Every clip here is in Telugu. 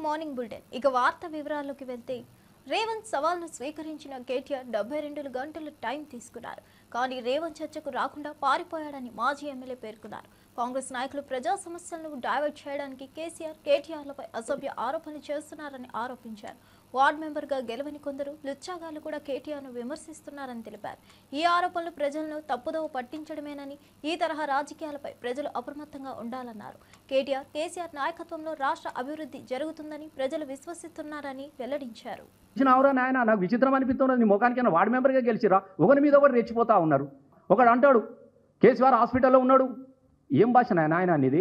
Morning bulletin. ఇక వార్త వివరాల్లోకి వెళ్తే రేవంత్ సవాల్ను స్వీకరించిన కేటీఆర్ 72 గంటలు టైం తీసుకున్నారు. కానీ రేవంత్ చర్చకు రాకుండా పారిపోయాడని మాజీ ఎమ్మెల్యే పేర్కొన్నారు. కాంగ్రెస్ నాయకులు ప్రజా సమస్యలను డైవర్ట్ చేయడానికి కేటీఆర్లపై అసభ్య ఆరోపణలు చేస్తున్నారని ఆరోపించారు. వార్డు మెంబర్గా గెలవని కొందరు లుచ్చాగాళ్లు కూడా కేటీఆర్ను విమర్శిస్తున్నారని తెలిపారు. ఈ ఆరోపణలు ప్రజలను తప్పుదోవ పట్టించడమేనని, ఈ తరహా రాజకీయాలపై ప్రజలు అప్రమత్తంగా ఉండాలన్నారు. కేసీఆర్ నాయకత్వంలో రాష్ట్ర అభివృద్ధి జరుగుతుందని ప్రజలు విశ్వసిస్తున్నారని వెల్లడించారు. నాయన నాకు విచిత్రం అనిపిస్తున్నది. నీ ముఖానికైనా వార్డు మెంబర్గా గెలిచిరా, ఒకరి మీద ఒకరు రెచ్చిపోతా ఉన్నారు. ఒకడు అంటాడు కేసీఆర్ హాస్పిటల్లో ఉన్నాడు. ఏం భాష నాయన అనేది?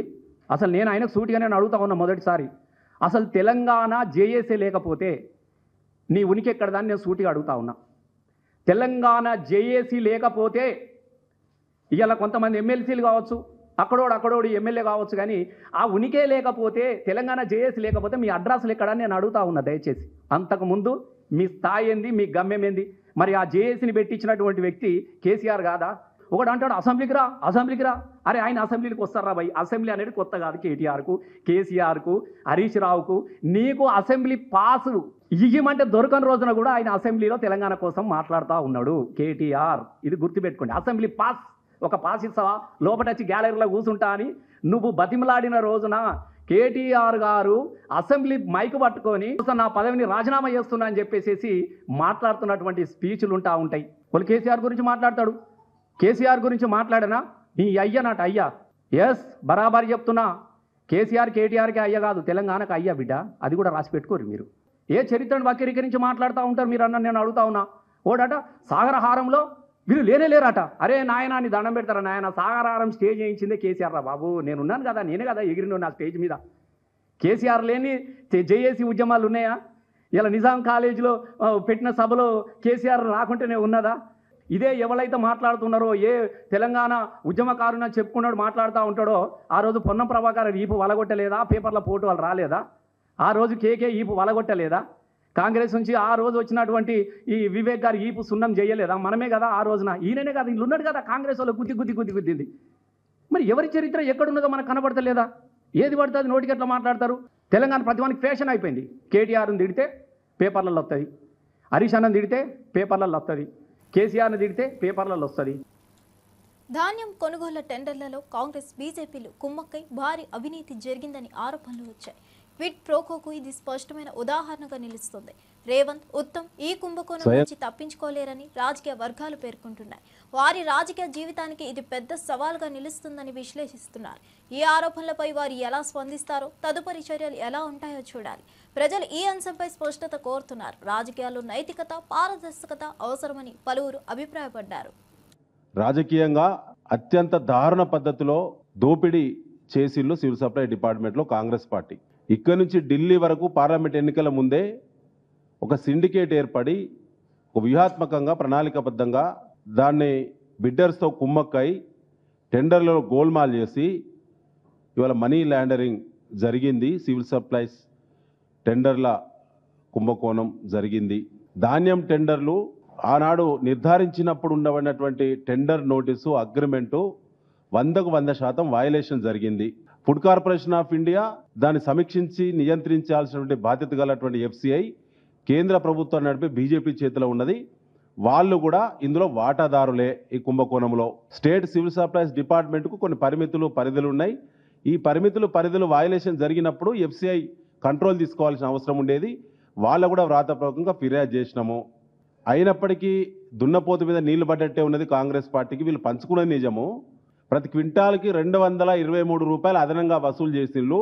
అసలు నేను ఆయనకు సూటిగానే అడుగుతా ఉన్నా మొదటిసారి. అసలు తెలంగాణ జేఏసీ లేకపోతే నీ ఉనికి ఎక్కడదాన్ని నేను సూటిగా అడుగుతా ఉన్నా. తెలంగాణ జేఏసీ లేకపోతే ఇవాళ కొంతమంది ఎమ్మెల్సీలు కావచ్చు, అక్కడోడు ఎమ్మెల్యే కావచ్చు, కానీ ఆ ఉనికే లేకపోతే, తెలంగాణ జేఏసీ లేకపోతే మీ అడ్రస్లు ఎక్కడని నేను అడుగుతా ఉన్నా దయచేసి. అంతకుముందు మీ స్థాయి ఏంది, మీ గమ్యం ఏంది? మరి ఆ జేఏసీని పెట్టించినటువంటి వ్యక్తి కేసీఆర్ కాదా? ఒకడు అంటాడు అసెంబ్లీకి రా. అరే ఆయన అసెంబ్లీకి వస్తారా భయ్? అసెంబ్లీ అనేది కొత్త కాదు కేటీఆర్కు, కేసీఆర్కు, హరీష్ రావుకు. నీకు అసెంబ్లీ పాసు ఇయ్యమంటే దొరకని రోజున కూడా ఆయన అసెంబ్లీలో తెలంగాణ కోసం మాట్లాడుతూ ఉన్నాడు కేటీఆర్. ఇది గుర్తుపెట్టుకోండి. అసెంబ్లీ పాస్, ఒక పాస్ ఇస్తావా, లోపటొచ్చి గ్యాలరీలో కూర్చుంటా అని నువ్వు బతిమలాడిన రోజున కేటీఆర్ గారు అసెంబ్లీ మైకు పట్టుకొని నా పదవిని రాజీనామా చేస్తున్నా అని చెప్పేసి మాట్లాడుతున్నటువంటి స్పీచ్లు ఉంటాయి. వాళ్ళు కేసీఆర్ గురించి మాట్లాడతాడు. కేసీఆర్ గురించి మాట్లాడనా? నీ అయ్య నాట అయ్యా. ఎస్, బరాబరి చెప్తున్నా. కేసీఆర్ కేటీఆర్కి అయ్య కాదు, తెలంగాణకు అయ్యా బిడ్డ. అది కూడా రాసి పెట్టుకోరు మీరు. ఏ చరిత్రను వక్రీకరించి మాట్లాడుతూ ఉంటారు మీరు అన్న. నేను అడుగుతా ఉన్నా. ఓడట సాగరహారంలో వీళ్ళు లేరట. అరే నాయన నీ దండం పెడతారా నాయన? సాగరహారం స్టేజ్ వేయించిందే కేసీఆర్ రా బాబు. నేనున్నాను కదా, నేనే కదా ఎగిరిను నా స్టేజ్ మీద. కేసీఆర్ లేని జేఏసీ ఉద్యమాలు ఉన్నాయా? ఇలా నిజాం కాలేజీలో పెట్టిన సభలో కేసీఆర్ రాకుంటేనే ఉన్నదా? ఇదే ఎవరైతే మాట్లాడుతున్నారో, ఏ తెలంగాణ ఉద్యమకారుని చెప్పుకున్నాడు మాట్లాడుతూ ఉంటాడో, ఆ రోజు పొన్నం ప్రభాకర్ ఈపు వలగొట్టలేదా? పేపర్ల పోటు వాళ్ళు రాలేదా? ఆ రోజు కేకే ఈపు వలగొట్టలేదా? కాంగ్రెస్ నుంచి ఆ రోజు వచ్చినటువంటి ఈ వివేక్ గారు ఈపు సున్నం చేయలేదా? మనమే కదా ఆ రోజున. ఈయననే కదా, ఇల్లు ఉన్నాడు కదా కాంగ్రెస్ వాళ్ళు గుద్దింది. మరి ఎవరి చరిత్ర ఎక్కడున్నదో మనకు కనబడతలేదా? ఏది పడితే అది నోటికి ఎట్లా మాట్లాడతారు? తెలంగాణ ప్రతివానికి ఫ్యాషన్ అయిపోయింది. కేటీఆర్ని తిడితే పేపర్లలో వస్తుంది, హరీష్ అన్నని తిడితే పేపర్లలో వస్తుంది, కేసీఆర్ని తిడితే పేపర్లలో వస్తుంది. ధాన్యం కొనుగోళ్ల టెండర్లలో కాంగ్రెస్, బీజేపీలు కుమ్మక్కై భారీ అవినీతి జరిగిందని ఆరోపణలు వచ్చాయి. క్విడ్ ప్రోకోకు ఇది స్పష్టమైన ఉదాహరణగా నిలుస్తుంది. రేవంత్, ఉత్తమ్ ఈ కుంభకోణం నుంచి తప్పించుకోలేరని రాజకీయ వర్గాలు పేర్కొంటున్నాయి. వారి రాజకీయ జీవితానికి ఇది పెద్ద సవాల్గా నిలుస్తుందని విశ్లేషిస్తున్నారు. ఈ ఆరోపణలపై వారు ఎలా స్పందిస్తారో, తదుపరి చర్యలు ఎలా ఉంటాయో చూడాలి. ప్రజలు ఈ అంశంపై స్పష్టత కోరుతున్నారు. రాజకీయాల్లో నైతికత, పారదర్శకత అవసరమని పలువురు అభిప్రాయపడ్డారు. రాజకీయంగా అత్యంత దారుణ పద్ధతిలో దోపిడీ చేసిళ్ళు సివిల్ సప్లై డిపార్ట్మెంట్లో కాంగ్రెస్ పార్టీ. ఇక్కడి నుంచి ఢిల్లీ వరకు పార్లమెంట్ ఎన్నికల ముందే ఒక సిండికేట్ ఏర్పడి ఒక వ్యూహాత్మకంగా ప్రణాళికాబద్ధంగా దాన్ని బిడ్డర్స్తో కుమ్మక్కై టెండర్లలో గోల్మాల్ చేసి ఇవాళ మనీ లాండరింగ్ జరిగింది. సివిల్ సప్లైస్ టెండర్ల కుంభకోణం జరిగింది. ధాన్యం టెండర్లు ఆనాడు నిర్ధారించినప్పుడు ఉండబడినటువంటి టెండర్ నోటీసు అగ్రిమెంటు 100కు 100% వయలేషన్ జరిగింది. ఫుడ్ కార్పొరేషన్ ఆఫ్ ఇండియా దాన్ని సమీక్షించి నియంత్రించాల్సినటువంటి బాధ్యత గలటువంటి FCI కేంద్ర ప్రభుత్వం నడిపే బీజేపీ చేతిలో ఉన్నది. వాళ్ళు కూడా ఇందులో వాటాదారులే. ఈ కుంభకోణంలో స్టేట్ సివిల్ సప్లైస్ డిపార్ట్మెంట్కు కొన్ని పరిధులు ఉన్నాయి. ఈ పరిధులు వయలేషన్ జరిగినప్పుడు FCI కంట్రోల్ తీసుకోవాల్సిన అవసరం ఉండేది. వాళ్ళు కూడా వ్రాతపూర్వకంగా ఫిర్యాదు చేసినాము. అయినప్పటికీ దున్నపోతు మీద నీళ్లు పడ్డట్టే ఉన్నది కాంగ్రెస్ పార్టీకి. వీళ్ళు పంచుకున్నది నిజము. ప్రతి క్వింటాల్కి 223 రూపాయలు అదనంగా వసూలు చేసిళ్ళు.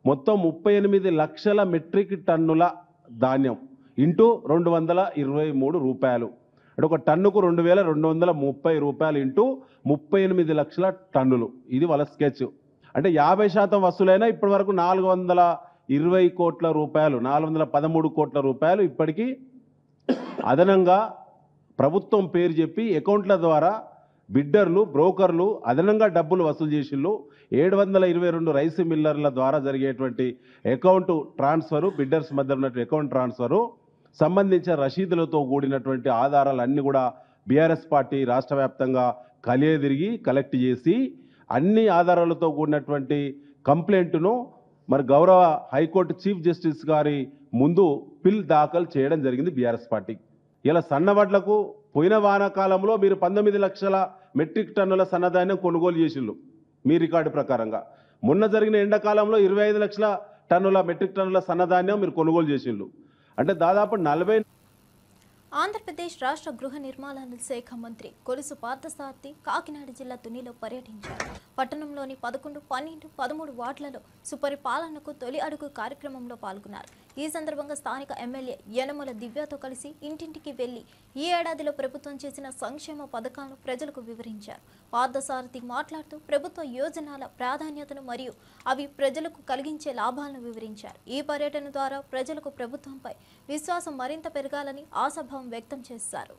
మొత్తం 38 లక్షల మెట్రిక్ టన్నుల ధాన్యం ఇంటూ 223 రూపాయలు అంటే ఒక టన్నుకు 2230 రూపాయలు ఇంటూ 38 లక్షల టన్నులు. ఇది వాళ్ళ స్కెచ్. అంటే 50% వసూలైనా ఇప్పటి వరకు 420 కోట్ల రూపాయలు, 413 కోట్ల రూపాయలు ఇప్పటికీ అదనంగా ప్రభుత్వం పేరు చెప్పి అకౌంట్ల ద్వారా బిడ్డర్లు, బ్రోకర్లు అదనంగా డబ్బులు వసూలు చేసిళ్ళు. 722 రైస్ మిల్లర్ల ద్వారా జరిగేటువంటి అకౌంట్ ట్రాన్స్ఫరు, బిడ్డర్స్ మధ్య ఉన్నటువంటి అకౌంట్ ట్రాన్స్ఫరు సంబంధించిన రసీదులతో కూడినటువంటి ఆధారాలన్నీ కూడా బీఆర్ఎస్ పార్టీ రాష్ట్ర వ్యాప్తంగా కలియదిరిగి కలెక్ట్ చేసి అన్ని ఆధారాలతో కూడినటువంటి కంప్లైంట్ను మరి గౌరవ హైకోర్టు చీఫ్ జస్టిస్ గారి ముందు పిల్ దాఖలు చేయడం జరిగింది బీఆర్ఎస్ పార్టీ. ఇలా సన్నవడ్లకు పోయిన వానాకాలంలో మీరు 19 లక్షల మెట్రిక్ టన్నుల సన్నధాన్యం కొనుగోలు చేసిళ్ళు మీ రికార్డు ప్రకారంగా. మొన్న జరిగిన ఎండాకాలంలో 25 లక్షల టన్నుల మెట్రిక్ టన్నుల సన్నధాన్యం మీరు కొనుగోలు చేసిళ్ళు. అంటే దాదాపు 40. ఆంధ్రప్రదేశ్ రాష్ట్ర గృహ నిర్మాణ శాఖ మంత్రి కొలుసు పార్థసారథి కాకినాడ జిల్లా తునిలో పర్యటించారు. పట్టణంలోని 11, 12, 13 వార్డులలో సుపరిపాలనకు తొలి అడుగు కార్యక్రమంలో పాల్గొన్నారు. ఈ సందర్భంగా స్థానిక ఎమ్మెల్యే యనమల దివ్యతో కలిసి ఇంటింటికి వెళ్లి ఈ ఏడాదిలో ప్రభుత్వం చేసిన సంక్షేమ పథకాలను ప్రజలకు వివరించారు. పార్థసారథి మాట్లాడుతూ ప్రభుత్వ యోజనాల ప్రాధాన్యతను మరియు అవి ప్రజలకు కలిగించే లాభాలను వివరించారు. ఈ పర్యటన ద్వారా ప్రజలకు ప్రభుత్వంపై విశ్వాసం మరింత పెరగాలని ఆశాభావం వ్యక్తం చేశారు.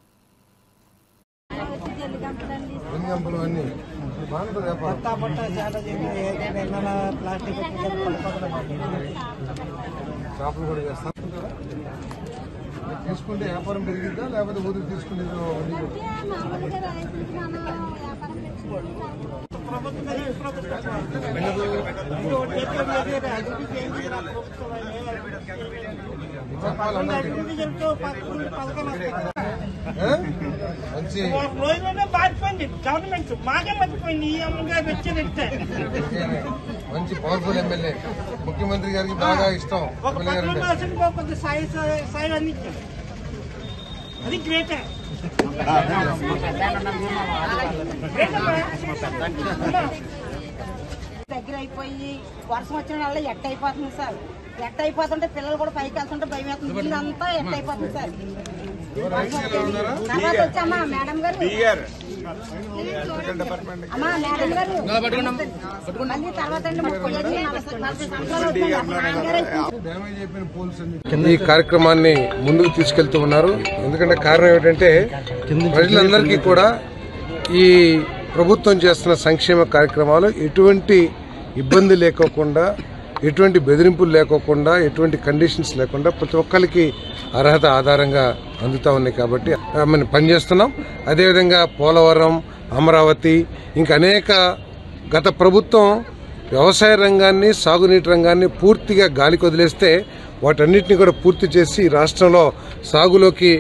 తీసుకుంటే వ్యాపారం పెరిగిద్దా లేకపోతే ఊరికి తీసుకునే గవర్నమెంట్ మాకే మర్చిపోయింది. ఈ అమ్మగారు వచ్చేదంటే మంచి పవర్ఫుల్ ఎమ్మెల్యే, ముఖ్యమంత్రి గారికి బాగా ఇష్టం. సాయి అందించారు, అది గ్రేటే. దగ్గర అయిపోయి వర్షం వచ్చిన వల్ల ఎట్ట అయిపోతుంది సార్. ఎట్ట అయిపోతుంటే పిల్లలు కూడా పైకి వెళ్తుంటే భయం వేస్తుంది. ఇల్లంతా ఎట్ట అయిపోతుంది సార్. తర్వాత వచ్చామా మేడం గారు, అమ్మా మేడం గారు మళ్ళీ తర్వాత ఈ కార్యక్రమాన్ని ముందుకు తీసుకెళ్తూ ఉన్నారు. ఎందుకంటే కారణం ఏమిటంటే ప్రజలందరికీ కూడా ఈ ప్రభుత్వం చేస్తున్న సంక్షేమ కార్యక్రమాలు ఎటువంటి ఇబ్బంది లేకోకుండా, ఎటువంటి బెదిరింపులు లేకోకుండా, ఎటువంటి కండిషన్స్ లేకుండా ప్రతి ఒక్కరికి అర్హత ఆధారంగా అందుతూ ఉన్నాయి. కాబట్టి మనం పనిచేస్తున్నాం. అదేవిధంగా పోలవరం, అమరావతి, ఇంకా అనేక గత ప్రభుత్వం వ్యవసాయ రంగాన్ని, సాగునీటి రంగాన్ని పూర్తిగా గాలికి వదిలేస్తే వాటన్నిటిని కూడా పూర్తి చేసి రాష్ట్రంలో సాగులోకి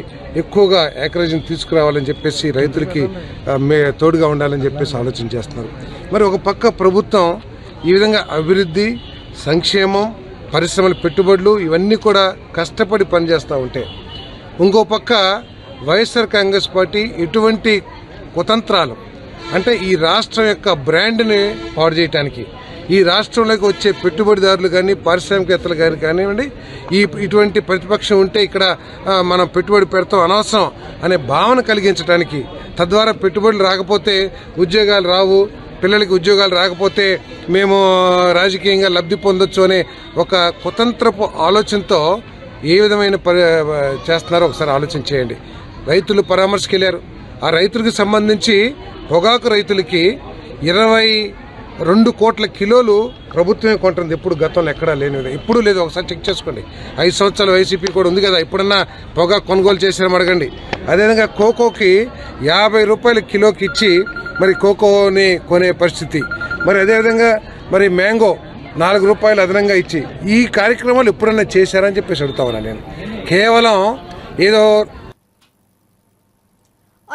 ఎక్కువగా ఏకరేజీని తీసుకురావాలని చెప్పేసి రైతులకి తోడుగా ఉండాలని చెప్పేసి ఆలోచన చేస్తున్నారు. మరి ఒక పక్క ప్రభుత్వం ఈ విధంగా అభివృద్ధి, సంక్షేమం, పరిశ్రమల పెట్టుబడులు ఇవన్నీ కూడా కష్టపడి పనిచేస్తూ ఉంటే, ఇంకో పక్క వైఎస్ఆర్ కాంగ్రెస్ పార్టీ ఎటువంటి కుతంత్రాలు అంటే ఈ రాష్ట్రం యొక్క బ్రాండ్ని పాడు చేయడానికి, ఈ రాష్ట్రంలోకి వచ్చే పెట్టుబడిదారులు కానీ, పారిశ్రామికవేత్తలు కానీ కానివ్వండి, ఇటువంటి ప్రతిపక్షం ఉంటే ఇక్కడ మనం పెట్టుబడి పెడతాం అనవసరం అనే భావన కలిగించడానికి, తద్వారా పెట్టుబడులు రాకపోతే ఉద్యోగాలు రావు, పిల్లలకి ఉద్యోగాలు రాకపోతే మేము రాజకీయంగా లబ్ధి పొందొచ్చు అనే ఒక కుతంత్రపు ఆలోచనతో ఏ విధమైన చేస్తున్నారో ఒకసారి ఆలోచన చేయండి. రైతులు పరామర్శకు వెళ్ళారు. ఆ రైతులకు సంబంధించి పొగాకు రైతులకి 22 కోట్ల కిలోలు ప్రభుత్వమే కొంటుంది. ఎప్పుడు గతంలో ఎక్కడా లేని, ఇప్పుడు లేదు. ఒకసారి చెక్ చేసుకోండి. 5 సంవత్సరాలు వైసీపీ కూడా ఉంది కదా, ఇప్పుడన్నా పొగాకు కొనుగోలు చేశారని అడగండి. అదేవిధంగా కోకోకి 50 రూపాయల కిలోకి ఇచ్చి మరి కోకోని కొనే పరిస్థితి. మరి అదేవిధంగా మరి మ్యాంగో 4 రూపాయలు అదనంగా ఇచ్చి ఈ కార్యక్రమాలు ఎప్పుడన్నా చేశారని చెప్పేసి అడుగుతా ఉన్నా నేను. కేవలం ఏదో.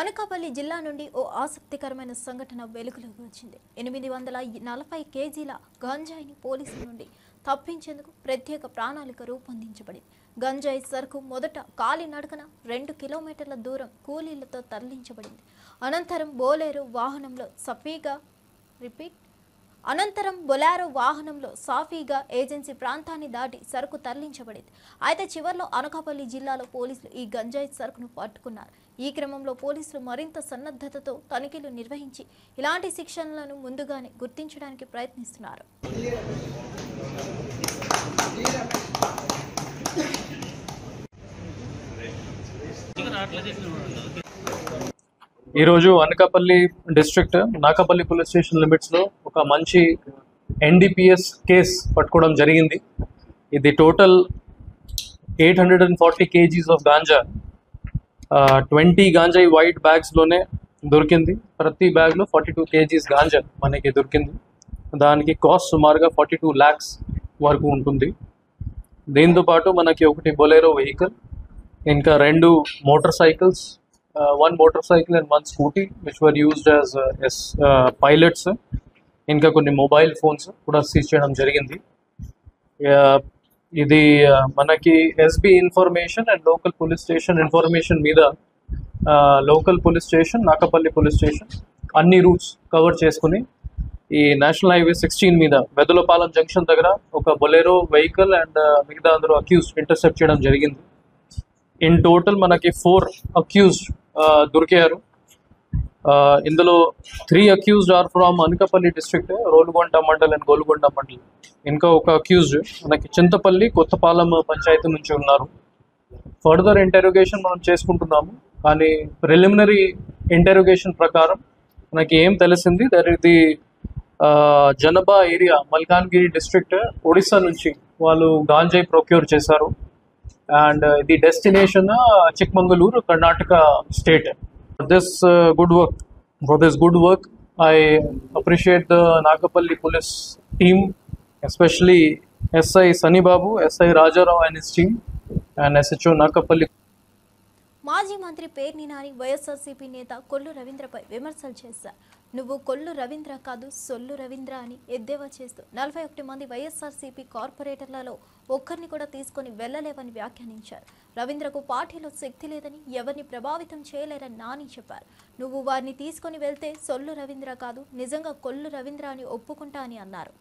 అనకాపల్లి జిల్లా నుండి ఓ ఆసక్తికరమైన సంఘటన వెలుగులోకి వచ్చింది. 840 కేజీల గంజాయిని పోలీసుల నుండి తప్పించేందుకు ప్రత్యేక ప్రణాళిక రూపొందించబడింది. గంజాయి సరుకు మొదట కాలినడకన 2 కిలోమీటర్ల దూరం కూలీలతో తరలించబడింది. అనంతరం బొలెరో వాహనంలో సాఫీగా ఏజెన్సీ ప్రాంతాన్ని దాటి సరుకు తరలించబడింది. అయితే చివర్లో అనకాపల్లి జిల్లాలో పోలీసులు ఈ గంజాయి సరుకును పట్టుకున్నారు. ఈ క్రమంలో పోలీసులు మరింత సన్నద్ధతతో తనిఖీలు నిర్వహించి ఇలాంటి శిక్షణలను ముందుగానే గుర్తించడానికి ప్రయత్నిస్తున్నారు. ఈరోజు Anakapalli district Nakapalli police station లిమిట్స్లో ఒక మంచి NDPS కేస్ పట్టుకోవడం జరిగింది. ఇది టోటల్ 840 kgs ఆఫ్ గాంజా 20 గాంజాయి వైట్ బ్యాగ్స్లోనే దొరికింది. ప్రతి బ్యాగ్లో 42 kgs గాంజా మనకి దొరికింది. దానికి కాస్ట్ సుమారుగా 42 lakhs వరకు ఉంటుంది. దీంతో పాటు మనకి ఒకటి బొలెరో వెహికల్, ఇంకా 2 motor cycles, 1 motor cycle and 1 scooty which were used as pilots, ఇంకా కొన్ని మొబైల్ ఫోన్స్ కూడా సీజ్ చేయడం జరిగింది. ఇది మనకి SB information and local police station information మీద local police station, Nakapalli police station అన్ని రూట్స్ కవర్ చేసుకుని ఈ నేషనల్ హైవే 16 మీద వెదలపాలెం జంక్షన్ దగ్గర ఒక బొలెరో వెహికల్ అండ్ మిగతా అందరూ అక్యూజ్డ్ ఇంటర్సెప్ట్ చేయడం జరిగింది. ఇన్ టోటల్ మనకి 4 అక్యూజ్డ్ దొరికారు. ఇందులో 3 accused are from Anakapalli district, Rolugonda mandal and Golugonda mandal. ఇంకా ఒక అక్యూజ్డ్ మనకి చింతపల్లి కొత్తపాలెం పంచాయతీ నుంచి ఉన్నారు. ఫర్దర్ ఇంటెరోగేషన్ మనం చేసుకుంటున్నాము, కానీ ప్రిలిమినరీ ఇంటెరోగేషన్ ప్రకారం మనకి ఏం తెలిసింది, దట్ ఇది జనబా ఏరియా మల్కాన్గిరి డిస్ట్రిక్ట్ ఒడిశా నుంచి వాళ్ళు గాంజాయి ప్రొక్యూర్ చేశారు. And the destination Chikmagalur, Karnataka state. This good work I appreciate the Nakapalli police team, especially SI Sunny Babu, SI Rajarao and his team, and SHO Nakapalli. మాజీ మంత్రి పేర్ని నాని వైఎస్ఆర్సీపీ నేత కొల్లు రవీంద్రపై విమర్శలు చేశారు. నువ్వు కొల్లు రవీంద్ర కాదు సొల్లు రవీంద్ర అని ఎద్దేవా చేస్తూ 41 మంది వైఎస్ఆర్సీపీ కార్పొరేటర్లలో ఒక్కరిని కూడా తీసుకొని వెళ్లలేవని వ్యాఖ్యానించారు. రవీంద్రకు పార్టీలో శక్తి లేదని, ఎవరిని ప్రభావితం చేయలేరని నాని చెప్పారు. నువ్వు వారిని తీసుకొని వెళ్తే సొల్లు రవీంద్ర కాదు, నిజంగా కొల్లు రవీంద్ర అని ఒప్పుకుంటా అని అన్నారు.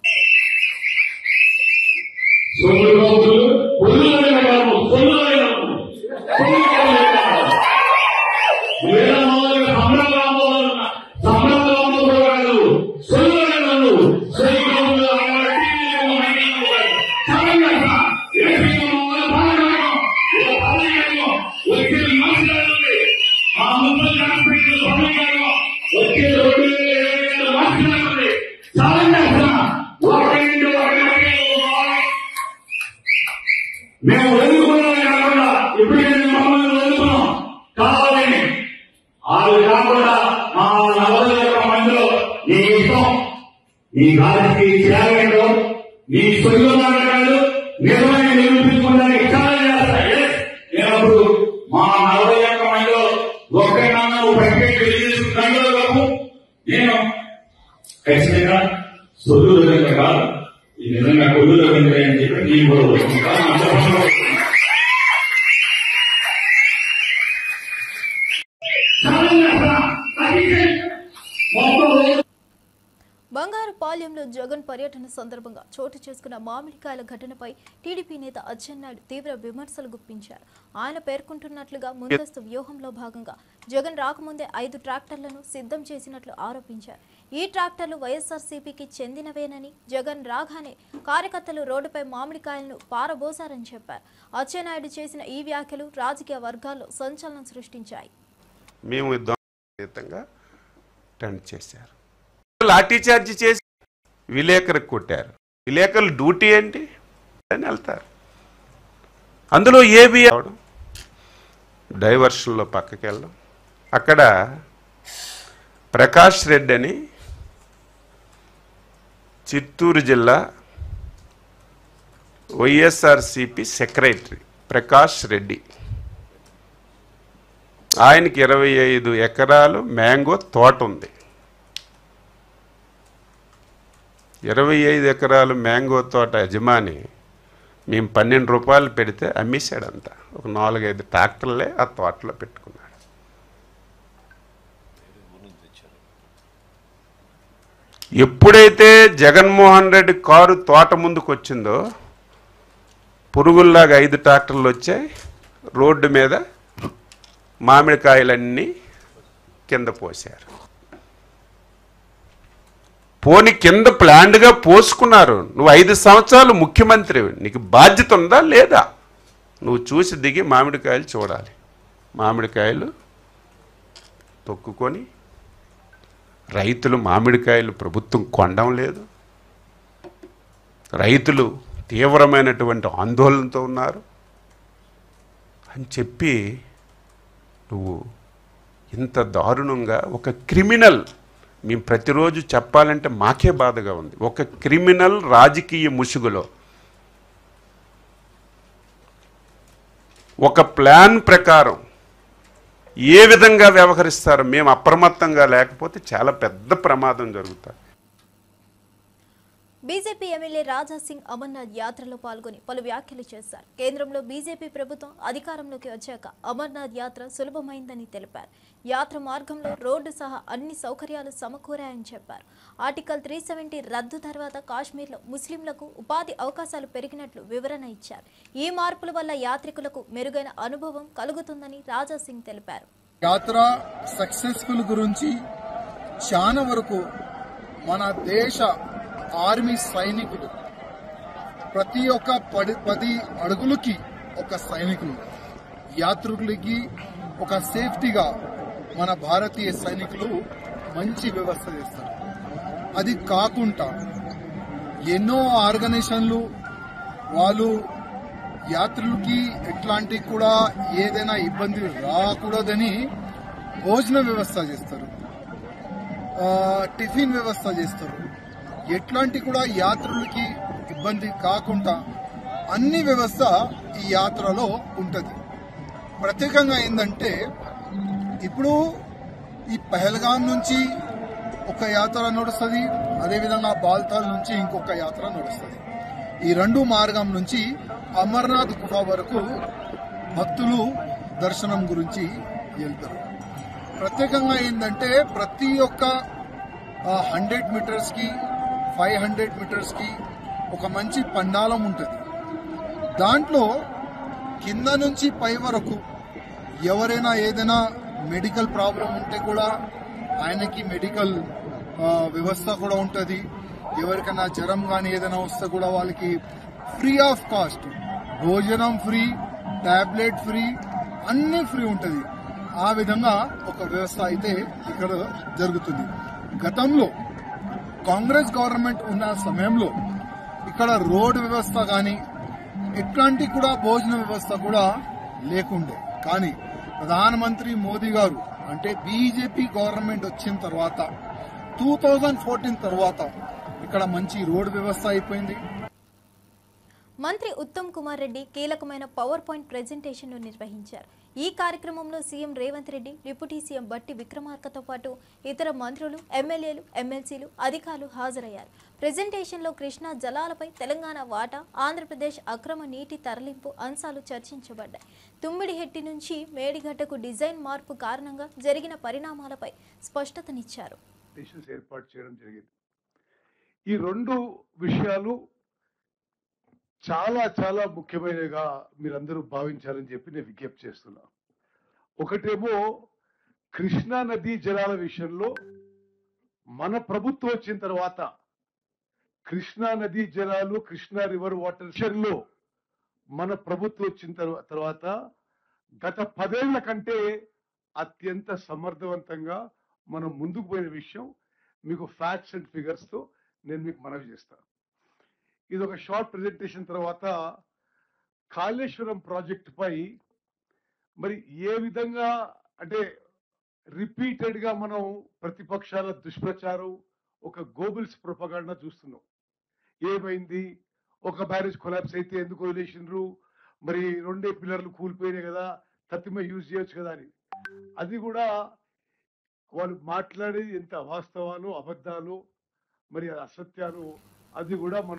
మేము ఎదుర్కొన్నామే కాకుండా ఇప్పటికే మమ్మల్ని ఎదుర్కొన్నాం కావాలని అది కాకుండా మా 41 మందిలో నీ ఇష్టం, నీ రాజకీయ త్యాగంలో నీ సొంతమాటలు నిజమైన నిరూపించుకోవడానికి చాలా చేస్తాయి. నేను మా 41 మందిలో ఒక్కరినన్నా ప్రత్యేక తెలియజేసుకున్నందుకు నేను ఖచ్చితంగా సొల్లు రవీంద్ర కాదు, ఈ నిజంగా కొల్లు రవీంద్ర అని చెప్పి నీ కూడా బంగారుపాలెంలో జగన్ పర్యటన సందర్భంగా చోటు చేసుకున్న మామిడికాయల ఘటనపై టీడీపీ నేత అచ్చెన్నాయుడు తీవ్ర విమర్శలు గుప్పించారు. ఆయన పేర్కొంటున్నట్లుగా ముందస్తు వ్యూహంలో భాగంగా జగన్ రాకముందే 5 ట్రాక్టర్లను సిద్ధం చేసినట్లు ఆరోపించారు. ఈ ట్రాక్టర్లు వైఎస్ఆర్సీపీకి చెందినవేనని, జగన్ రాగానే కార్యకర్తలు రోడ్డుపై మామిడికాయలను పారబోసారని చెప్పారు. అచ్చెన్నాయుడు చేసిన ఈ వ్యాఖ్యలు రాజకీయ వర్గాల్లో సంచలనం సృష్టించాయి. లాఠీ చార్జ్ చేసి విలేకరికి కొట్టారు. విలేకరులు డ్యూటీ ఏంటి అని వెళ్తారు. అందులో ఏబి డైవర్షన్లో పక్కకి వెళ్ళడం. అక్కడ ప్రకాష్ రెడ్డి అని చిత్తూరు జిల్లా వైఎస్ఆర్సిపి సెక్రటరీ ప్రకాష్ రెడ్డి, ఆయనకి 25 ఎకరాలు మ్యాంగో తోట ఉంది. 25 ఎకరాలు మ్యాంగో తోట యజమాని మేము 12 రూపాయలు పెడితే అమ్మేశాడంట. ఒక 4-5 ట్రాక్టర్లే ఆ తోటలో పెట్టుకున్నాడు. ఎప్పుడైతే జగన్మోహన్ రెడ్డి కారు తోట ముందుకు వచ్చిందో పురుగుల్లాగా 5 ట్రాక్టర్లు వచ్చాయి. రోడ్డు మీద మామిడికాయలన్నీ కింద పోశారు. పోని కింద ప్లాండ్గా పోసుకున్నారు. నువ్వు 5 సంవత్సరాలు ముఖ్యమంత్రి, నీకు బాధ్యత ఉందా లేదా? నువ్వు చూసి దిగి మామిడికాయలు చూడాలి. మామిడికాయలు తొక్కుకొని రైతులు మామిడికాయలు ప్రభుత్వం కొనడం లేదు. రైతులు తీవ్రమైనటువంటి ఆందోళనతో ఉన్నారు అని చెప్పి నువ్వు ఇంత దారుణంగా ఒక క్రిమినల్, మేము ప్రతిరోజు చెప్పాలంటే మాకే బాధగా ఉంది, ఒక క్రిమినల్ రాజకీయ ముసుగులో ఒక ప్లాన్ ప్రకారం ఏ విధంగా వ్యవహరిస్తారో మేము అప్రమత్తంగా లేకపోతే చాలా పెద్ద ప్రమాదం జరుగుతుంది. బీజేపీ ఎమ్మెల్యే రాజా సింగ్ అమర్నాథ్ యాత్రలో పాల్గొని పలు వ్యాఖ్యలు చేశారు. కేంద్రంలో బీజేపీ ప్రభుత్వం అధికారంలోకి వచ్చాక అమర్నాథ్ యాత్ర సులభమైందని తెలిపారు. యాత్ర మార్గంలో రోడ్డు సహా అన్ని సౌకర్యాలు సమకూరాయని చెప్పారు. ఆర్టికల్ 370 రద్దు తర్వాత కాశ్మీర్లో ముస్లింలకు ఉపాధి అవకాశాలు పెరిగినట్లు వివరణ ఇచ్చారు. ఈ మార్పుల వల్ల యాత్రికులకు మెరుగైన అనుభవం కలుగుతుందని రాజా సింగ్ తెలిపారు. యాత్ర సక్సెస్ఫుల్ గురించి చాలా వరకు మన దేశ ఆర్మీ సైనికులు ప్రతి ఒక్క 10 అడుగులకి ఒక సైనికులు, యాత్రికులకి ఒక సేఫ్టీగా మన భారతీయ సైనికులు మంచి వ్యవస్థ చేస్తారు. అది కాకుండా ఎన్నో ఆర్గనైజేషన్లు వాళ్ళు యాత్రికులకి ఎట్లాంటి కూడా ఏదైనా ఇబ్బంది రాకూడదని భోజన వ్యవస్థ చేస్తారు, టిఫిన్ వ్యవస్థ చేస్తారు. ఎట్లాంటి కూడా యాత్రికులకి ఇబ్బంది కాకుండా అన్ని వ్యవస్థ ఈ యాత్రలో ఉంటుంది. ప్రత్యేకంగా ఏంటంటే ఇప్పుడు ఈ పహల్గాం నుంచి ఒక యాత్ర నడుస్తుంది, అదేవిధంగా బాల్తాల్ నుంచి ఇంకొక యాత్ర నడుస్తుంది. ఈ 2 మార్గం నుంచి అమర్నాథ్ గుహ వరకు భక్తులు దర్శనం గురించి వెళ్తారు. ప్రత్యేకంగా ఏంటంటే ప్రతి ఒక్క 100 మీటర్స్ కి 500 మీటర్స్ కి ఒక మంచి పండాలం ఉంటుంది. దాంట్లో కింద నుంచి పై వరకు ఎవరైనా ఏదైనా మెడికల్ ప్రాబ్లం ఉంటే కూడా ఆయనకి మెడికల్ వ్యవస్థ కూడా ఉంటుంది. ఎవరికైనా జ్వరం కానీ ఏదైనా వస్తే కూడా వాళ్ళకి ఫ్రీ ఆఫ్ కాస్ట్ భోజనం ఫ్రీ, టాబ్లెట్ ఫ్రీ, అన్ని ఫ్రీ ఉంటుంది. ఆ విధంగా ఒక వ్యవస్థ అయితే ఇక్కడ జరుగుతుంది. గతంలో కాంగ్రెస్ గవర్నమెంట్ ఉన్న సమయంలో ఇక్కడ రోడ్ వ్యవస్థ కానీ ఎట్లాంటి కూడా భోజన వ్యవస్థ కూడా లేకుండే. కానీ ప్రధానమంత్రి మోదీ గారు అంటే బీజేపీ గవర్నమెంట్ వచ్చిన తర్వాత 2014 తర్వాత ఇక్కడ మంచి రోడ్ వ్యవస్థ అయిపోయింది. మంత్రి ఉత్తమ్ కుమార్ రెడ్డి కీలకమైన పవర్ పాయింట్ ప్రెజెంటేషన్ ను నిర్వహించారు. ఈ కార్యక్రమంలో CM Revanth Reddy, deputy CM బట్టి విక్రమార్కతో పాటు ఇతర మంత్రులు, ఎమ్మెల్యేలు, ఎమ్మెల్సీలు, అధికారులు హాజరయ్యారు. ప్రెజెంటేషన్లో కృష్ణా జలాలపై తెలంగాణ వాటా, ఆంధ్రప్రదేశ్ అక్రమ నీటి తరలింపు అంశాలు చర్చించబడ్డాయి. తుమ్మిడిహెట్టి నుంచి మేడిగడ్డకు డిజైన్ మార్పు కారణంగా జరిగిన పరిణామాలపై స్పష్టతనిచ్చారు. ఏర్పాటు చేయడం జరిగింది. ఈ 2 విషయాలు చాలా చాలా ముఖ్యమైనవిగా మీరందరూ భావించాలని చెప్పి నేను విజ్ఞప్తి చేస్తున్నా. ఒకటేమో కృష్ణా నదీ జలాల విషయంలో మన ప్రభుత్వం వచ్చిన తర్వాత కృష్ణా నదీ జలాలు, కృష్ణా రివర్ వాటర్ విషయంలో మన ప్రభుత్వం వచ్చిన తర్వాత గత 10 ఏళ్ల కంటే అత్యంత సమర్థవంతంగా మనం ముందుకు పోయిన విషయం మీకు ఫ్యాక్ట్స్ అండ్ ఫిగర్స్ తో నేను మీకు మనవి చేస్తాను. ఇది ఒక షార్ట్ ప్రెజెంటేషన్ తర్వాత కాళేశ్వరం ప్రాజెక్టు పై మరి ఏ విధంగా అంటే రిపీటెడ్ గా మనం ప్రతిపక్షాల దుష్ప్రచారం, ఒక గోబుల్స్ ప్రొపగాండా చూస్తున్నాం. ఏమైంది, ఒక బ్యారేజ్ కొలాప్స్ అయితే ఎందుకు వదిలేసినారు, మరి 2 పిల్లర్లు కూలిపోయినాయి కదా, తత్తిమ యూజ్ చేయొచ్చు కదా అని. అది కూడా వాళ్ళు మాట్లాడేది ఎంత వాస్తవాలు, అబద్ధాలు, మరి అసత్యాలు, అది కూడా మనం.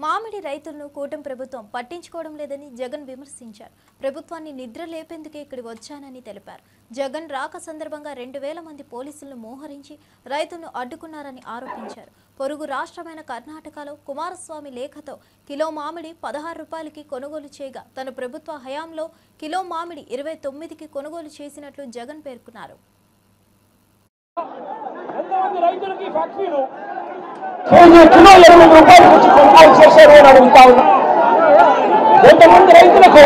మామిడి రైతులను కూటమి ప్రభుత్వం పట్టించుకోవడం లేదని జగన్ విమర్శించారు. ప్రభుత్వాన్ని నిద్ర లేపేందుకే ఇక్కడి వచ్చానని తెలిపారు. జగన్ రాక సందర్భంగా 2000 మంది పోలీసులను మోహరించి రైతులను అడ్డుకున్నారని ఆరోపించారు. పొరుగు రాష్ట్రమైన కర్ణాటకలో కుమారస్వామి లేఖతో కిలో మామిడి 16 రూపాయలకి కొనుగోలు చేయగా తన ప్రభుత్వ హయాంలో కిలో మామిడి 29కి కొనుగోలు చేసినట్లు జగన్ పేర్కొన్నారు. కిలో 8 రూపాయలకు వచ్చి కొనుగోలు చేశారు అని అడుగుతా ఉన్నా. కొంతమంది రైతులకు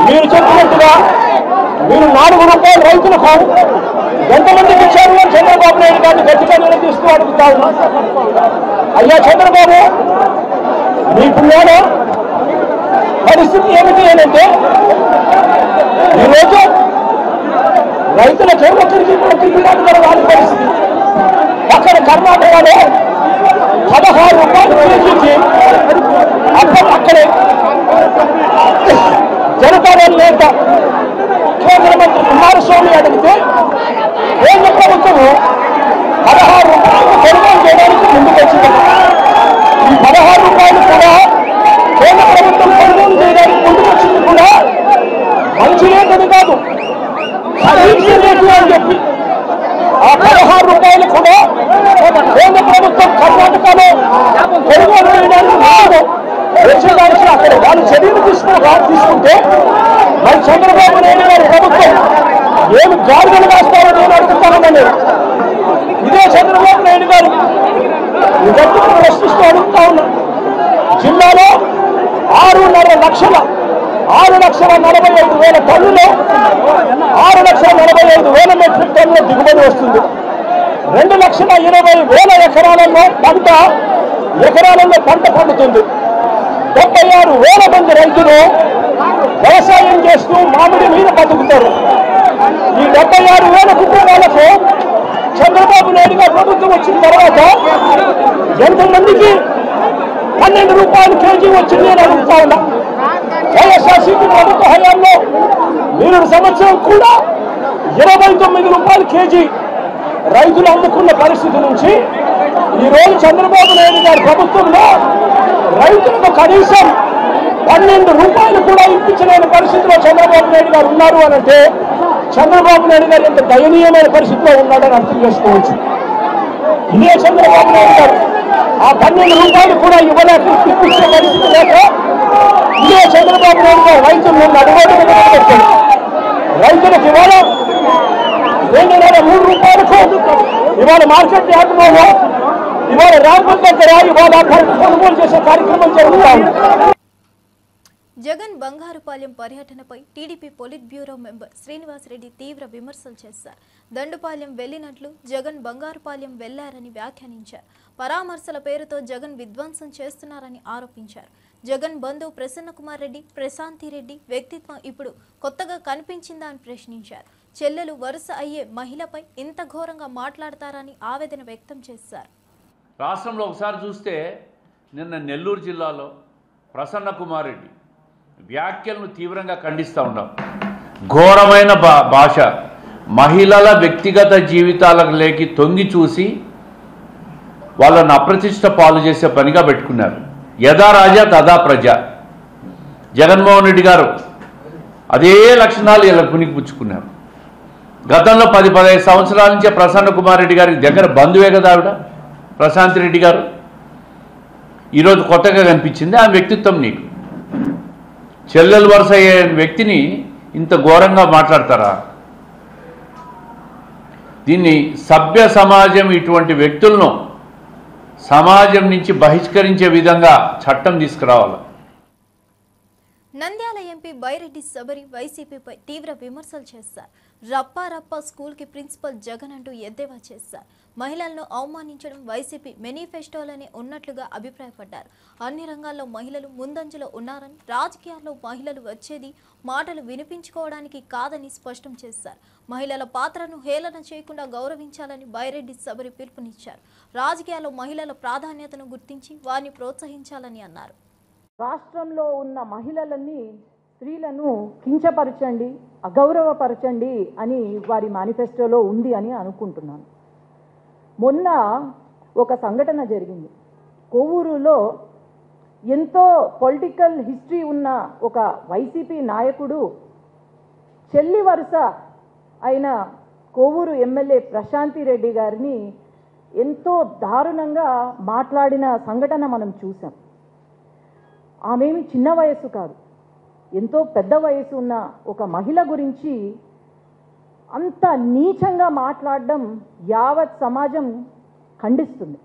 మీరు చెప్పినట్టుగా మీరు 4 రూపాయలు రైతులకు ఎంతమందికి ఇచ్చారు అని చంద్రబాబు నాయుడు గారిని గట్టిగా నిలదీస్తూ అడుగుతా ఉన్నా. అయ్యా చంద్రబాబు, మీ పిల్లల పరిస్థితి ఏమిటి అంటే ఈరోజు రైతుల చెరువుకి వారి పరిస్థితి అక్కడ కర్ణాటకలో 16 రూపాయలు కేజీకి అక్కడే జనత కుమారస్వామి అడిగితే కేంద్ర ప్రభుత్వము 16 రూపాయలకు కొనుగోలు చేయడానికి ముందుకు వచ్చింది. ఈ 16 రూపాయలు కూడా కేంద్ర ప్రభుత్వం కొనుగోలు చేయడానికి ముందుకు వచ్చింది కూడా మంచి రేటు కాదు, ఖరీదు రేటు అని చెప్పి ఆ 16 రూపాయలు కూడా కేంద్ర ప్రభుత్వం కర్ణాటకలో కొనుగోలు చేయడానికి ముందు వచ్చేదానికి అక్కడ వాళ్ళు చర్యలు తీసుకుంటే మరి చంద్రబాబు నాయుడు గారి ప్రభుత్వం ఏమి గాడిదలు కాస్తారో నేను అడుగుతానని ఇదే చంద్రబాబు నాయుడు గారు ఇదంతా ప్రశ్నిస్తూ అడుగుతా ఉన్నా. జిల్లాలో 6,45,000 టన్నులు 6,45,000 మెట్రిక్ టన్నుల దిగుబడి వస్తుంది. 2,20,000 ఎకరాలలో పంట పండుతుంది. 76,000 మంది రైతులు వ్యవసాయం చేస్తూ మామిడి మీద బతుకుతారు. ఈ 76,000 కుటుంబాలకు చంద్రబాబు నాయుడు గారు ప్రభుత్వం వచ్చిన తర్వాత ఎంతమందికి 12 రూపాయలు కేజీ వచ్చింది అని అడుగుతా ఉన్నా. వైఎస్ఆర్సీపీ ప్రభుత్వ హయాంలో 3 సంవత్సరం కూడా 29 రూపాయలు కేజీ రైతులు అమ్ముకున్న పరిస్థితి నుంచి ఈరోజు చంద్రబాబు నాయుడు గారి ప్రభుత్వంలో రైతులకు కనీసం 12 రూపాయలు కూడా ఇప్పించలేని పరిస్థితిలో చంద్రబాబు నాయుడు గారు ఉన్నారు అనంటే చంద్రబాబు నాయుడు గారు ఎంత దయనీయమైన పరిస్థితిలో ఉన్నాడని అర్థం చేసుకోవచ్చు. ఇదే చంద్రబాబు నాయుడు గారు ఆ 12 రూపాయలు కూడా ఇవ్వలేక ఇప్పించే పరిస్థితి లేక ఇదే చంద్రబాబు నాయుడు గారు రైతులను నడువడుగు పెట్టారు. రైతులకు ఇవాళ 2,3 రూపాయలకు ఇవాళ మార్కెట్ యార్డులో ఇవాళ ర్యాంపుల దగ్గర ఇవాళ కొనుగోలు చేసే కార్యక్రమం జరుగుతా ఉంది. జగన్ బంగారుపాలెం పర్యటనపై TDP politburo member Srinivasa Reddy తీవ్ర విమర్శలు చేశారు. దండుపాలెం వెళ్లినట్లు జగన్ బంగారుపాలెం వెళ్లారని వ్యాఖ్యానించారు. పరామర్శల పేరుతో జగన్ విధ్వంసం చేస్తున్నారని ఆరోపించారు. జగన్ బంధువు ప్రసన్న కుమార్ రెడ్డి, ప్రశాంతి రెడ్డి వ్యక్తిత్వం ఇప్పుడు కొత్తగా కనిపించిందా అని ప్రశ్నించారు. చెల్లెలు వరుస అయ్యే మహిళపై ఇంత ఘోరంగా మాట్లాడతారని ఆవేదన వ్యక్తం చేశారు. రాష్ట్రంలో ఒకసారి చూస్తే నిన్న నెల్లూరు జిల్లాలో ప్రసన్న కుమార్ రెడ్డి వ్యాఖ్యలను తీవ్రంగా ఖండిస్తూ ఉన్నాం. ఘోరమైన భాష, మహిళల వ్యక్తిగత జీవితాలకు లేకి తొంగి చూసి వాళ్ళను అప్రతిష్ట పాలు చేసే పనిగా పెట్టుకున్నారు. యథా రాజా తదా ప్రజ. జగన్మోహన్ రెడ్డి గారు అదే లక్షణాలు ఇలా పుణికిపుచ్చుకున్నారు. గతంలో 10-15 సంవత్సరాల నుంచే ప్రసన్న కుమార్ రెడ్డి గారికి దగ్గర బంధువే కదా ఆవిడ ప్రశాంత్ రెడ్డి గారు. ఈరోజు కొత్తగా కనిపించింది ఆ వ్యక్తిత్వం. నీకు చెల్లెలు వరుస అయ్యే వ్యక్తిని ఇంత ఘోరంగా మాట్లాడతారా? దీన్ని సభ్య సమాజం ఇటువంటి వ్యక్తులను సమాజం నుంచి బహిష్కరించే విధంగా చట్టం తీసుకురావాలి. నంద్యాల ఎంపీ బైరెడ్డి శబరి వైసీపీపై తీవ్ర విమర్శలు చేశారు. రప్పారప్ప స్కూల్కి ప్రిన్సిపల్ జగన్ అంటూ ఎద్దేవా చేశారు. మహిళలను అవమానించడం వైసీపీ మేనిఫెస్టోలోనే ఉన్నట్లుగా అభిప్రాయపడ్డారు. అన్ని రంగాల్లో మహిళలు ముందంజలో ఉన్నారని, రాజకీయాల్లో మహిళలు వచ్చేది మాటలు వినిపించుకోవడానికి కాదని స్పష్టం చేశారు. మహిళల పాత్రను హేళన చేయకుండా గౌరవించాలని బైరెడ్డి శబరి పిలుపునిచ్చారు. రాజకీయాల్లో మహిళల ప్రాధాన్యతను గుర్తించి వారిని ప్రోత్సహించాలని అన్నారు. రాష్ట్రంలో ఉన్న మహిళలని, స్త్రీలను కించపరచండి, అగౌరవపరచండి అని వారి మేనిఫెస్టోలో ఉంది అని అనుకుంటున్నాను. మొన్న ఒక సంఘటన జరిగింది. కొవ్వూరులో ఎంతో పొలిటికల్ హిస్టరీ ఉన్న ఒక వైసీపీ నాయకుడు చెల్లి వరుస అయిన కొవ్వూరు ఎమ్మెల్యే ప్రశాంతి రెడ్డి గారిని ఎంతో దారుణంగా మాట్లాడిన సంఘటన మనం చూసాం. ఆమెమి చిన్న వయసు కాదు, ఎంతో పెద్ద వయసు ఉన్న ఒక మహిళ గురించి అంత నీచంగా మాట్లాడడం యావత్ సమాజం ఖండిస్తుంది.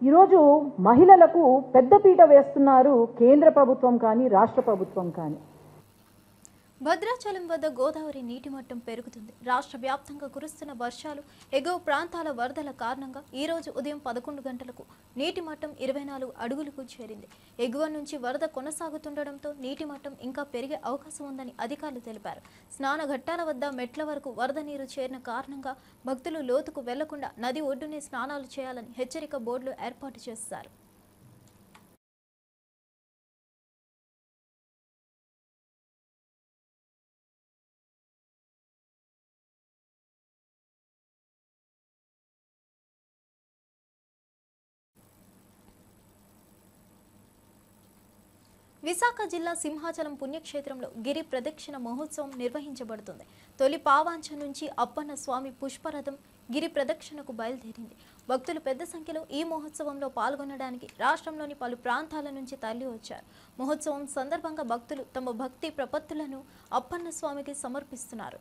ఈరోజు మహిళలకు పెద్దపీట వేస్తున్నారు కేంద్ర ప్రభుత్వం కానీ రాష్ట్ర ప్రభుత్వం కానీ. భద్రాచలం వద్ద గోదావరి నీటి మట్టం పెరుగుతుంది. రాష్ట్ర వ్యాప్తంగా కురుస్తున్న వర్షాలు, ఎగువ ప్రాంతాల వరదల కారణంగా ఈ రోజు ఉదయం 11 గంటలకు నీటి మట్టం 24 అడుగులకు చేరింది. ఎగువ నుంచి వరద కొనసాగుతుండటంతో నీటి మట్టం ఇంకా పెరిగే అవకాశం ఉందని అధికారులు తెలిపారు. స్నాన ఘట్టాల వద్ద మెట్ల వరకు వరద నీరు చేరిన కారణంగా భక్తులు లోతుకు వెళ్లకుండా నది ఒడ్డునే స్నానాలు చేయాలని హెచ్చరిక బోర్డులు ఏర్పాటు చేశారు. విశాఖ జిల్లా సింహాచలం పుణ్యక్షేత్రంలో గిరి ప్రదక్షిణ మహోత్సవం నిర్వహించబడుతుంది. తొలి పావాంచ నుంచి అప్పన్న స్వామి పుష్పరథం గిరి ప్రదక్షిణకు బయలుదేరింది. భక్తులు పెద్ద సంఖ్యలో ఈ మహోత్సవంలో పాల్గొనడానికి రాష్ట్రంలోని పలు ప్రాంతాల నుంచి తరలి వచ్చారు. మహోత్సవం సందర్భంగా భక్తులు తమ భక్తి ప్రపత్తులను అప్పన్న స్వామికి సమర్పిస్తున్నారు.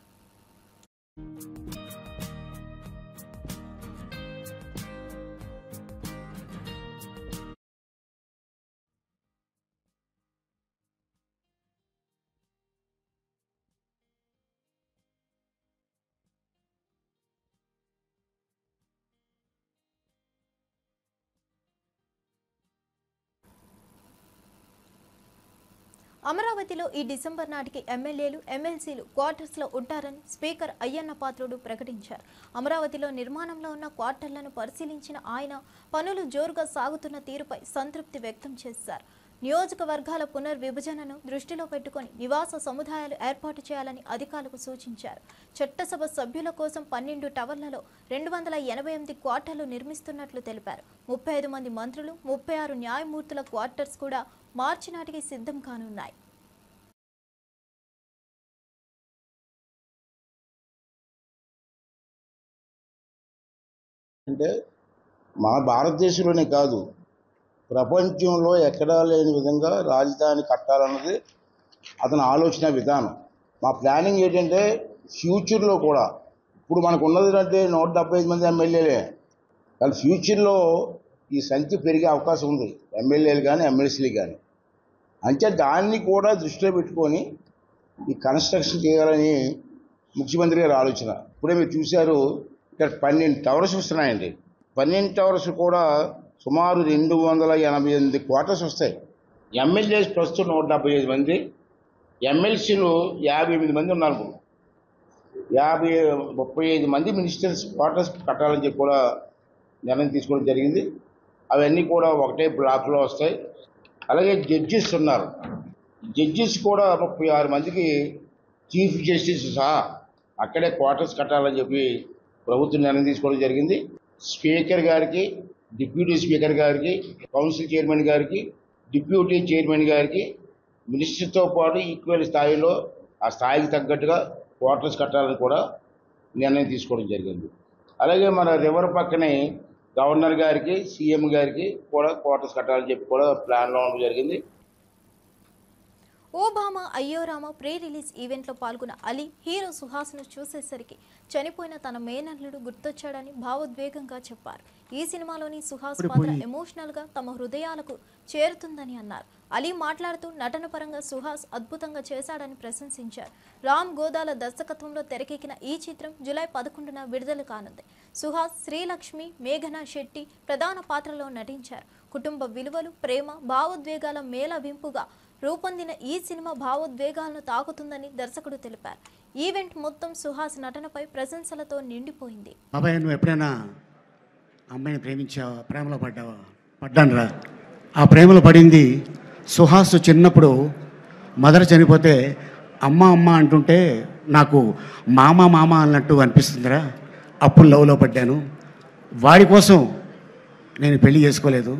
అమరావతిలో ఈ డిసెంబర్ నాటికి ఎమ్మెల్యేలు ఎమ్మెల్సీలు క్వార్టర్స్లో ఉంటారని స్పీకర్ అయ్యన్న పాత్రుడు ప్రకటించారు. అమరావతిలో నిర్మాణంలో ఉన్న క్వార్టర్లను పరిశీలించిన ఆయన పనులు జోరుగా సాగుతున్న తీరుపై సంతృప్తి వ్యక్తం చేశారు. నియోజకవర్గాల పునర్విభజనను దృష్టిలో పెట్టుకుని నివాస సముదాయాలు ఏర్పాటు చేయాలని అధికారులకు సూచించారు. చట్టసభ సభ్యుల కోసం 12 టవర్లలో 288 క్వార్టర్లు నిర్మిస్తున్నట్లు తెలిపారు. 35 మంది మంత్రులు 36 న్యాయమూర్తుల క్వార్టర్స్ కూడా మార్చి నాటికి సిద్ధం కానున్నాయి. అంటే మన భారతదేశంలోనే కాదు, ప్రపంచంలో ఎక్కడా లేని విధంగా రాజధాని కట్టాలన్నది అతని ఆలోచన విధానం. మా ప్లానింగ్ ఏంటంటే ఫ్యూచర్లో కూడా ఇప్పుడు మనకు ఉన్నది అంటే 175 మంది ఎమ్మెల్యేలే, కానీ ఫ్యూచర్లో ఈ సంఖ్య పెరిగే అవకాశం ఉంది, ఎమ్మెల్యేలు కానీ ఎమ్మెల్సీలు కానీ. అంటే దాన్ని కూడా దృష్టిలో పెట్టుకొని ఈ కన్స్ట్రక్షన్ చేయాలని ముఖ్యమంత్రి గారి ఆలోచన. ఇప్పుడే మీరు చూశారు, ఇక్కడ 12 టవర్స్ వస్తున్నాయండి. 12 టవర్స్ కూడా సుమారు 288 క్వార్టర్స్ వస్తాయి. ఎమ్మెల్యేస్ ప్రస్తుతం 175 మంది, ఎమ్మెల్సీలు 58 మంది ఉన్నారు. 35 మంది మినిస్టర్స్ క్వార్టర్స్ కట్టాలని చెప్పి కూడా నిర్ణయం తీసుకోవడం జరిగింది. అవన్నీ కూడా ఒకటే బ్లాక్లో వస్తాయి. అలాగే జడ్జిస్ ఉన్నారు, జడ్జిస్ కూడా 36 మందికి చీఫ్ జస్టిస్ సహా అక్కడే క్వార్టర్స్ కట్టాలని చెప్పి ప్రభుత్వం నిర్ణయం తీసుకోవడం జరిగింది. స్పీకర్ గారికి, డిప్యూటీ స్పీకర్ గారికి, కౌన్సిల్ చైర్మన్ గారికి, డిప్యూటీ చైర్మన్ గారికి మినిస్టర్తో పాటు ఈక్వల్ స్థాయిలో ఆ స్థాయికి తగ్గట్టుగా క్వార్టర్స్ కట్టాలని కూడా నిర్ణయం తీసుకోవడం జరిగింది. అలాగే మన రివర్ పక్కనే గవర్నర్ గారికి, సీఎం గారికి కూడా క్వార్టర్స్ కట్టాలని చెప్పి కూడా ప్లాన్లో ఉండడం జరిగింది. ఓబామా అయ్యో రామ ప్రీ రిలీజ్ ఈవెంట్లో పాల్గొన్న అలీ హీరో సుహాస్ను చూసేసరికి చనిపోయిన తన మేనల్లుడు గుర్తొచ్చాడని భావోద్వేగంగా చెప్పారు. ఈ సినిమాలోని సుహాస్ పాత్ర ఎమోషనల్గా తమ హృదయాలకు చేరుతుందని అన్నారు. అలీ మాట్లాడుతూ నటన పరంగా సుహాస్ అద్భుతంగా చేశాడని ప్రశంసించారు. రామ్ గోదాల దర్శకత్వంలో తెరకెక్కిన ఈ చిత్రం జూలై 11న విడుదల కానుంది. సుహాస్, శ్రీలక్ష్మి, మేఘనా శెట్టి ప్రధాన పాత్రలో నటించారు. కుటుంబ విలువలు, ప్రేమ, భావోద్వేగాల మేళవింపుగా రూపొందిన ఈ సినిమా భావోద్వేగాలను తాకుతుందని దర్శకుడు తెలిపారు. ఈవెంట్ మొత్తం సుహాస్ నటనపై ప్రశంసలతో నిండిపోయింది. బాబాయ్, నువ్వు ఎప్పుడైనా అమ్మాయిని ప్రేమించావా? ప్రేమలో పడ్డావా? పడ్డానురా. ఆ ప్రేమలో పడింది సుహాస్ చిన్నప్పుడు మదర్ చనిపోతే అమ్మ అమ్మ అంటుంటే నాకు మామ మామ అన్నట్టు అనిపిస్తుందిరా. అప్పుడు లవ్లో పడ్డాను. వాడి కోసం నేను పెళ్లి చేసుకోలేదు.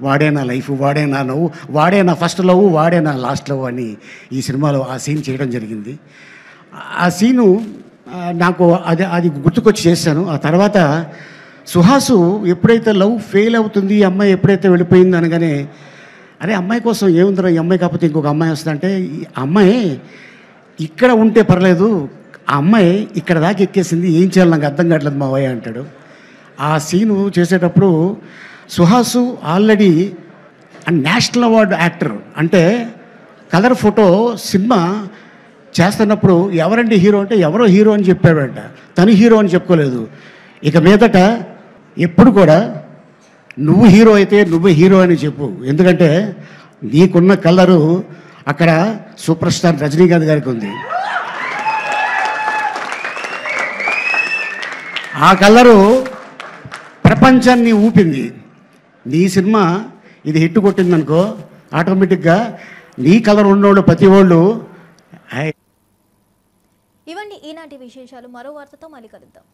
వాడే నా లైఫ్, వాడే నా నవ్వు, వాడే నా ఫస్ట్ లవ్, వాడే నా లాస్ట్ లవ్ అని ఈ సినిమాలో ఆ సీన్ చేయడం జరిగింది. ఆ సీను నాకు అది గుర్తుకొచ్చి చేశాను. ఆ తర్వాత సుహాసు ఎప్పుడైతే లవ్ ఫెయిల్ అవుతుంది, ఈ అమ్మాయి ఎప్పుడైతే వెళ్ళిపోయింది అనగానే, అరే అమ్మాయి కోసం ఏముందిరా, ఈ అమ్మాయి కాకపోతే ఇంకొక అమ్మాయి వస్తుందంటే, ఈ అమ్మాయి ఇక్కడ ఉంటే పర్లేదు, ఆ అమ్మాయి ఇక్కడ దాకా ఎక్కేసింది, ఏం చేయాలి నాకు అర్థం కావట్లేదు మావయ్య అంటాడు. ఆ సీను చేసేటప్పుడు Suhas already national award actor. అంటే కలర్ ఫోటో సినిమా చేస్తున్నప్పుడు ఎవరండి హీరో అంటే ఎవరో హీరో అని చెప్పాడంట, తను హీరో అని చెప్పుకోలేదు. ఇక మీదట ఎప్పుడు కూడా నువ్వు హీరో అయితే నువ్వే హీరో అని చెప్పు, ఎందుకంటే నీకున్న కలరు అక్కడ సూపర్ స్టార్ రజనీకాంత్ గారికి ఉంది. ఆ కలరు ప్రపంచాన్ని ఊపింది. నీ సినిమా ఇది హిట్ కొట్టిందనుకో, ఆటోమేటిక్గా నీ కలర్ ఉన్నోళ్ళు ప్రతి వాళ్ళు. ఇవన్నీ ఈనాటి విశేషాలు. మరో వార్తతో మళ్ళీ కలుద్దాం.